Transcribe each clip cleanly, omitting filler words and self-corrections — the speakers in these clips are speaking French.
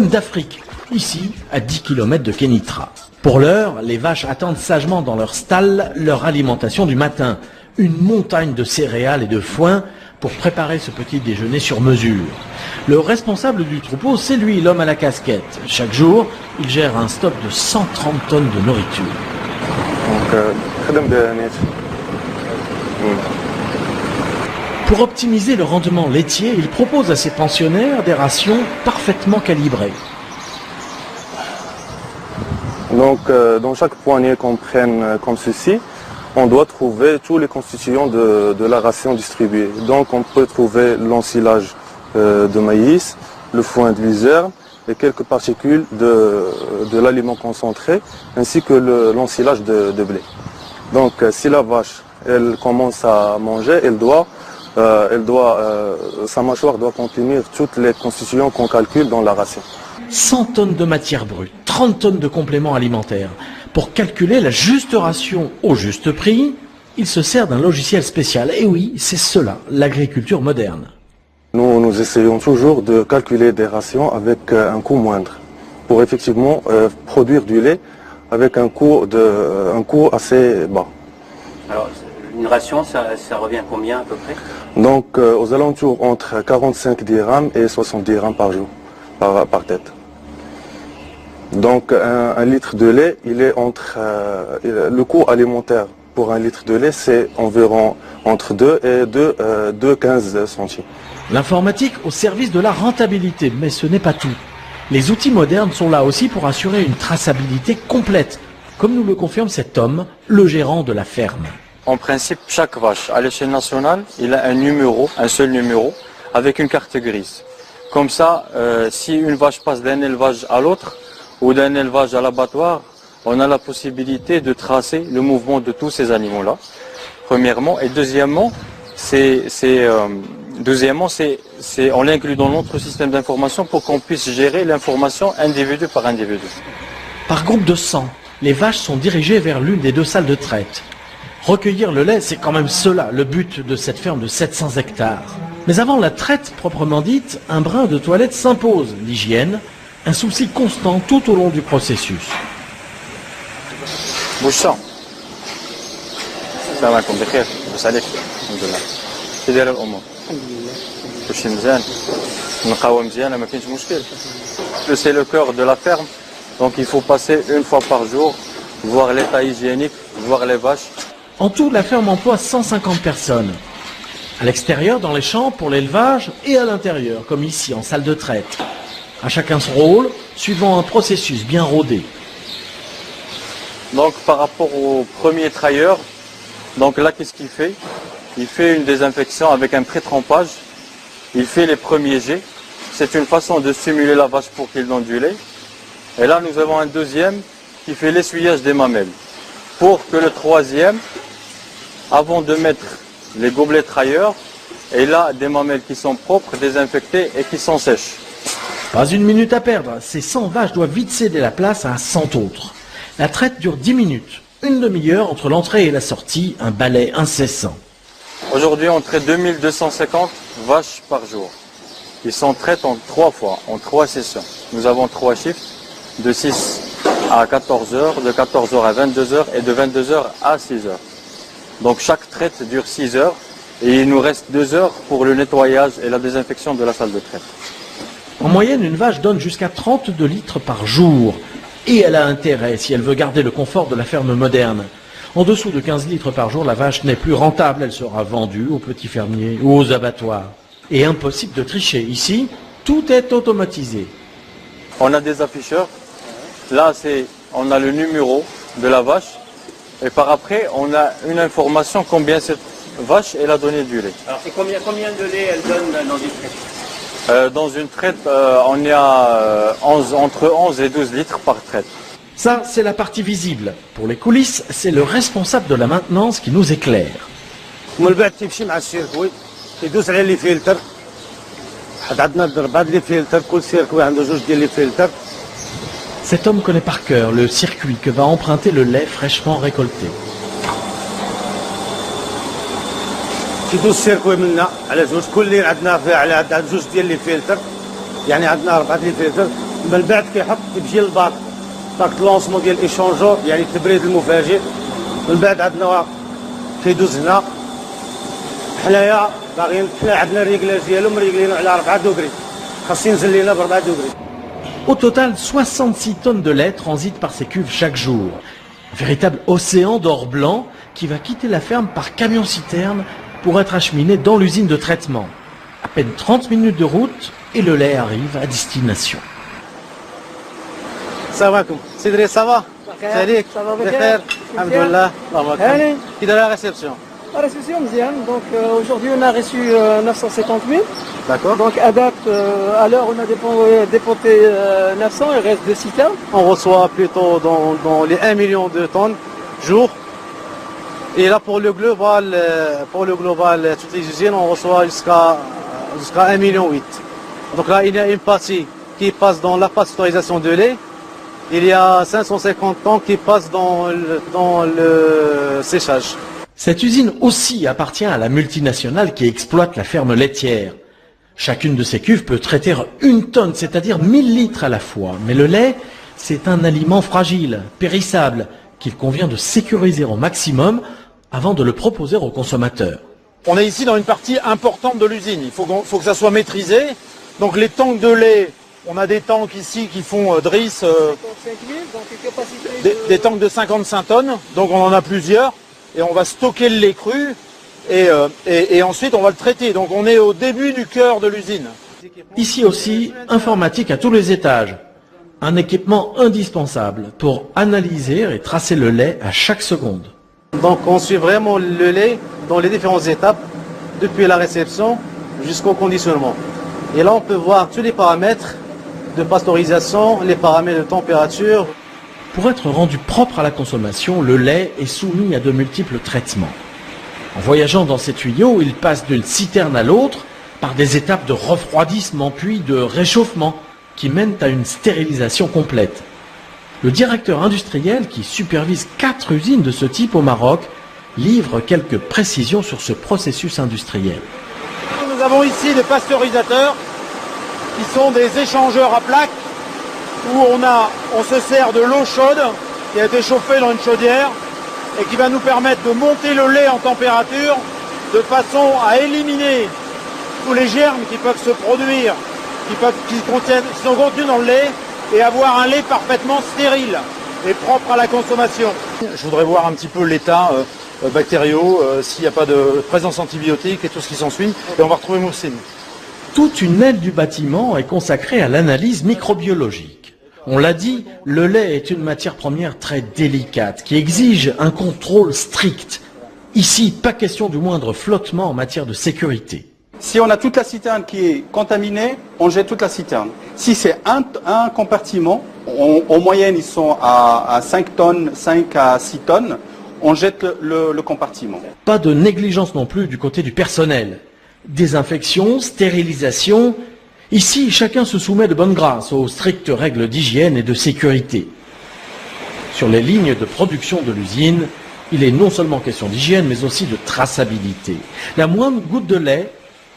d'Afrique, ici à 10 km de Kénitra. Pour l'heure, les vaches attendent sagement dans leur stall leur alimentation du matin. Une montagne de céréales et de foin pour préparer ce petit déjeuner sur mesure. Le responsable du troupeau, c'est lui, l'homme à la casquette. Chaque jour, il gère un stock de 130 tonnes de nourriture. Pour optimiser le rendement laitier, il propose à ses pensionnaires des rations parfaitement calibrées. Donc, dans chaque poignée qu'on prenne comme ceci, on doit trouver tous les constituants de la ration distribuée. Donc, on peut trouver l'ensilage de maïs, le foin de luzerne et quelques particules de l'aliment concentré, ainsi que l'ensilage de blé. Donc, si la vache elle commence à manger, sa mâchoire doit contenir toutes les constituants qu'on calcule dans la ration. 100 tonnes de matière brute, 30 tonnes de compléments alimentaires. Pour calculer la juste ration au juste prix, il se sert d'un logiciel spécial. Et oui, c'est cela, l'agriculture moderne. Nous essayons toujours de calculer des rations avec un coût moindre, pour effectivement produire du lait avec un coût assez bas. Alors, une ration, ça revient à combien à peu près? Donc, aux alentours entre 45 dirhams et 70 dirhams par jour, par tête. Donc, un litre de lait, il est le coût alimentaire pour un litre de lait, c'est environ entre 2 et 2,15 centimes. L'informatique au service de la rentabilité, mais ce n'est pas tout. Les outils modernes sont là aussi pour assurer une traçabilité complète, comme nous le confirme cet homme, le gérant de la ferme. En principe, chaque vache à l'échelle nationale, il a un seul numéro, avec une carte grise. Comme ça, si une vache passe d'un élevage à l'autre, ou d'un élevage à l'abattoir, on a la possibilité de tracer le mouvement de tous ces animaux-là, premièrement. Et deuxièmement, on l'inclut dans notre système d'information pour qu'on puisse gérer l'information individu par individu. Par groupe de 100, les vaches sont dirigées vers l'une des deux salles de traite. Recueillir le lait, c'est quand même cela, le but de cette ferme de 700 hectares. Mais avant la traite proprement dite, un brin de toilette s'impose, l'hygiène, un souci constant tout au long du processus. Bouge ça. السلام عليكم بخير بس عليك الحمد لله كي داير الامور كلشي مزيان النقاوه مزيانه ما كاينش مشكل c'est le cœur de la ferme donc il faut passer une fois par jour voir l'état hygiénique voir les vaches. En tout, la ferme emploie 150 personnes. À l'extérieur, dans les champs, pour l'élevage, et à l'intérieur, comme ici, en salle de traite. À chacun son rôle, suivant un processus bien rodé. Donc par rapport au premier trailleur, donc là qu'est-ce qu'il fait? Il fait une désinfection avec un pré-trempage. Il fait les premiers jets. C'est une façon de stimuler la vache pour qu'il donne du lait. Et là nous avons un deuxième qui fait l'essuyage des mamelles. Pour que le troisième, avant de mettre les gobelets trailleurs, et là des mamelles qui sont propres, désinfectées et qui sont sèches. Pas une minute à perdre, ces 100 vaches doivent vite céder la place à 100 autres. La traite dure 10 minutes, une demi-heure entre l'entrée et la sortie, un balai incessant. Aujourd'hui on traite 2250 vaches par jour. Ils sont traités en 3 fois, en 3 sessions. Nous avons 3 shifts, de 6 à 14 heures, de 14 heures à 22 heures et de 22 heures à 6 heures. Donc chaque traite dure 6 heures et il nous reste 2 heures pour le nettoyage et la désinfection de la salle de traite. En moyenne, une vache donne jusqu'à 32 litres par jour. Et elle a intérêt si elle veut garder le confort de la ferme moderne. En dessous de 15 litres par jour, la vache n'est plus rentable. Elle sera vendue aux petits fermiers ou aux abattoirs. Et impossible de tricher. Ici, tout est automatisé. On a des afficheurs. Là, on a le numéro de la vache. Et par après, on a une information combien cette vache elle a donné du lait. Alors, c'est combien de lait elle donne dans une traite? Dans une traite, on est à entre 11 et 12 litres par traite. Ça, c'est la partie visible. Pour les coulisses, c'est le responsable de la maintenance qui nous éclaire. Cet homme connaît par cœur le circuit que va emprunter le lait fraîchement récolté. كيدوز السيركوي منا على زوج كل عندنا على جوج ديال لي فلتر يعني عندنا 4 لي فلتر من بعد كيحط كتجي للباك باك لونسمون ديال ايشونجور يعني التبريد المفاجئ. من بعد عندنا كيدوز هنا حنايا باغيين حنا عندنا الريكلاج ديالو مريكلينو على 4 دوغري خاص ينزل لينا ب 4 دوغري. Au total, 66 tonnes de lait transitent par ces cuves chaque jour. Véritable océan d'or blanc qui va quitter la ferme par camion-citerne pour être acheminé dans l'usine de traitement. À peine 30 minutes de route et le lait arrive à destination. السلام عليكم سي دري صافا عليك بخير الحمد لله اللهم اكبر كي داير لا ريسبسيون La réception, Mziane. Donc aujourd'hui on a reçu 950 000. D'accord. Donc à date, à l'heure on a déponté 900, il reste 2 citernes. On reçoit plutôt dans les 1 million de tonnes jour. Et là pour le global, toutes les usines, on reçoit jusqu'à 1 million 8. Donc là il y a une partie qui passe dans la pasteurisation de lait. Il y a 550 tonnes qui passent dans le séchage. Cette usine aussi appartient à la multinationale qui exploite la ferme laitière. Chacune de ces cuves peut traiter 1 tonne, c'est-à-dire 1000 litres à la fois. Mais le lait, c'est un aliment fragile, périssable, qu'il convient de sécuriser au maximum avant de le proposer aux consommateurs. On est ici dans une partie importante de l'usine. Il faut que ça soit maîtrisé. Donc les tanks de lait, on a des tanks ici qui font Driss, des tanks de 55 tonnes. Donc on en a plusieurs. Et on va stocker le lait cru et ensuite on va le traiter. Donc on est au début du cœur de l'usine. Ici aussi, informatique à tous les étages. Un équipement indispensable pour analyser et tracer le lait à chaque seconde. Donc on suit vraiment le lait dans les différentes étapes, depuis la réception jusqu'au conditionnement. Et là on peut voir tous les paramètres de pasteurisation, les paramètres de température. Pour être rendu propre à la consommation, le lait est soumis à de multiples traitements. En voyageant dans ces tuyaux, il passe d'une citerne à l'autre par des étapes de refroidissement puis de réchauffement qui mènent à une stérilisation complète. Le directeur industriel qui supervise 4 usines de ce type au Maroc livre quelques précisions sur ce processus industriel. Nous avons ici des pasteurisateurs qui sont des échangeurs à plaques où on se sert de l'eau chaude qui a été chauffée dans une chaudière et qui va nous permettre de monter le lait en température de façon à éliminer tous les germes qui peuvent se produire, qui sont contenus dans le lait et avoir un lait parfaitement stérile et propre à la consommation. Je voudrais voir un petit peu l'état bactériaux, s'il n'y a pas de présence antibiotique et tout ce qui s'ensuit, et on va retrouver Moussine. Toute une aile du bâtiment est consacrée à l'analyse microbiologique. On l'a dit, le lait est une matière première très délicate qui exige un contrôle strict. Ici, pas question du moindre flottement en matière de sécurité. Si on a toute la citerne qui est contaminée, on jette toute la citerne. Si c'est un compartiment, en moyenne ils sont à 5 tonnes, 5 à 6 tonnes, on jette le compartiment. Pas de négligence non plus du côté du personnel. Désinfection, stérilisation. Ici, chacun se soumet de bonne grâce aux strictes règles d'hygiène et de sécurité. Sur les lignes de production de l'usine, il est non seulement question d'hygiène, mais aussi de traçabilité. La moindre goutte de lait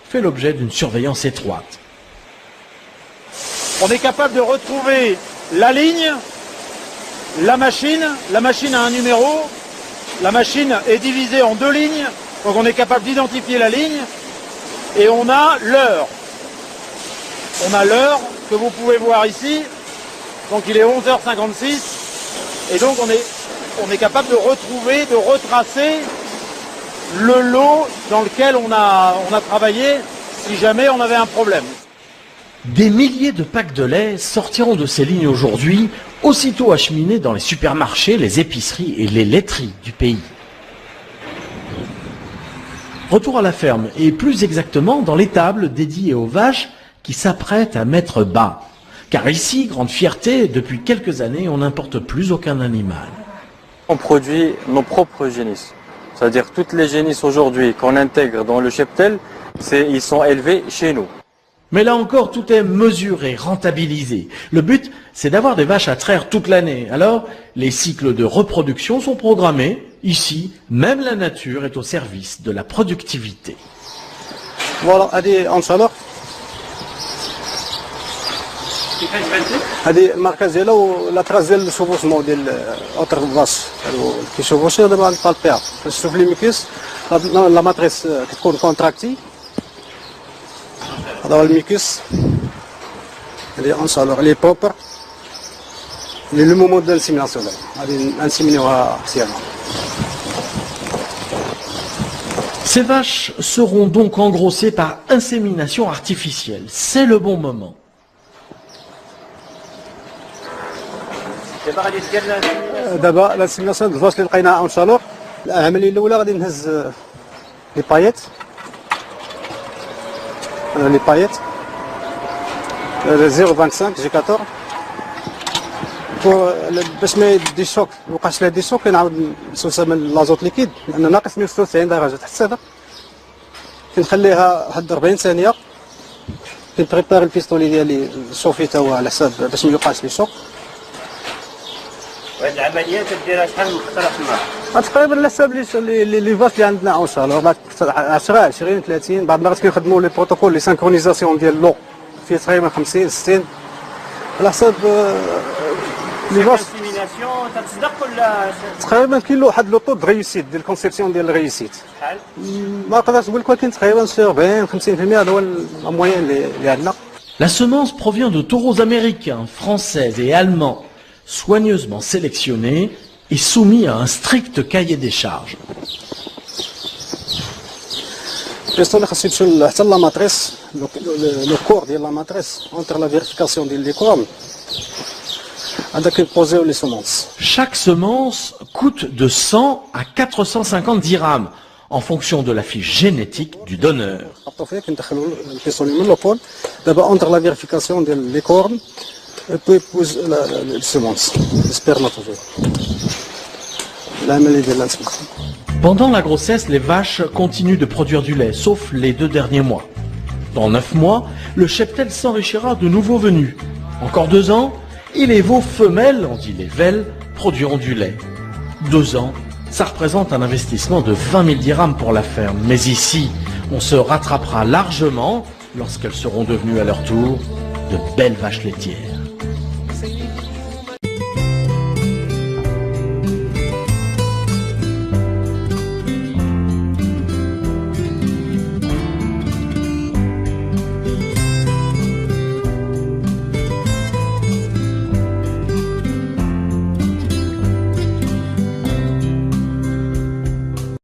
fait l'objet d'une surveillance étroite. On est capable de retrouver la ligne, la machine a un numéro, la machine est divisée en 2 lignes, donc on est capable d'identifier la ligne, et on a l'heure. On a l'heure que vous pouvez voir ici, donc il est 11h56, et donc on est capable de retrouver, de retracer le lot dans lequel on a travaillé si jamais on avait un problème. Des milliers de packs de lait sortiront de ces lignes aujourd'hui, aussitôt acheminés dans les supermarchés, les épiceries et les laiteries du pays. Retour à la ferme, et plus exactement dans l'étable dédiée aux vaches qui s'apprêtent à mettre bas. Car ici, grande fierté, depuis quelques années, on n'importe plus aucun animal. On produit nos propres génisses. C'est-à-dire toutes les génisses aujourd'hui qu'on intègre dans le cheptel, ils sont élevés chez nous. Mais là encore, tout est mesuré, rentabilisé. Le but, c'est d'avoir des vaches à traire toute l'année. Alors, les cycles de reproduction sont programmés. Ici, même la nature est au service de la productivité. Voilà, allez, en chaleur. كيفاش بنتي؟ هذه الماركه ديالها ولا تراس ديال الشوفوشمون ديال اوتر فاش كيشوفوشي دابا البالبيع باش تشوف لي ميكيس لا ماتريس كتكون كونتراكتي. هذا هو الميكيس اللي اونشالور لي بروبر لي لو مومون دو الانسيميناسيون. غادي نسيمينيوها مزيان. Ces vaches seront donc engrossées par insémination artificielle. C'est le bon moment. دابا الانسيميناسيون ديال الفاش اللي لقيناها اونشالور، العمليه الاولى غادي نهز لي بايت. لي بايت 0.25 جي 14 باش ما يدي شوك، وقعش لها دي شوك كنعاود نسوسها من لازوت ليكيد لان ناقص 196 درجه تحت الصفر. كنخليها واحد 40 ثانيه، كنبريباري البيستولي ديالي نشوفي تا هو على حساب باش ما يوقعش لي شوك. وهاد العمليه تديرها شحال من خطره في النهار؟ تقريبا على حساب لي فاش اللي عندنا اونشالور 10 20 30. بعض المرات كنخدموا لي بروتوكول لي سانكرونيزاسيون ديال لو فيه تقريبا 50 60 على حساب لي فاش. الانسيميناسيون تتصدق ولا تقريبا كاين له واحد لو طو دو ريوسيت ديال الكونسيبسيون ديال الريوسيت. شحال؟ ما نقدرش نقول لك ولكن تقريبا 40 50% هذا هو الموين اللي عندنا. La semence provient de taureaux américains, français et allemands, soigneusement sélectionnés et soumis à un strict cahier des charges. البيستولي خاصو يمشي حتى لا ماتريس لو كور ديال لا ماتريس اونتر لا فيريفيكاسيون ديال لي كورن هذاك يبوزيو لي سومونس. Chaque semence coûte de 100 à 450 dirhams en fonction de la fiche génétique du donneur. نحطو فيه كندخلو البيستولي من لو كور دابا اونتر لا فيريفيكاسيون ديال لي كورن بو يبوز لي سومونس سبيرماتوزويد. العمليه ديال الانسيميناسيون. Pendant la grossesse, les vaches continuent de produire du lait, sauf les 2 derniers mois. Dans 9 mois, le cheptel s'enrichira de nouveaux venus. Encore 2 ans, et les veaux femelles, on dit les velles, produiront du lait. 2 ans, ça représente un investissement de 20 000 dirhams pour la ferme. Mais ici, on se rattrapera largement lorsqu'elles seront devenues à leur tour de belles vaches laitières.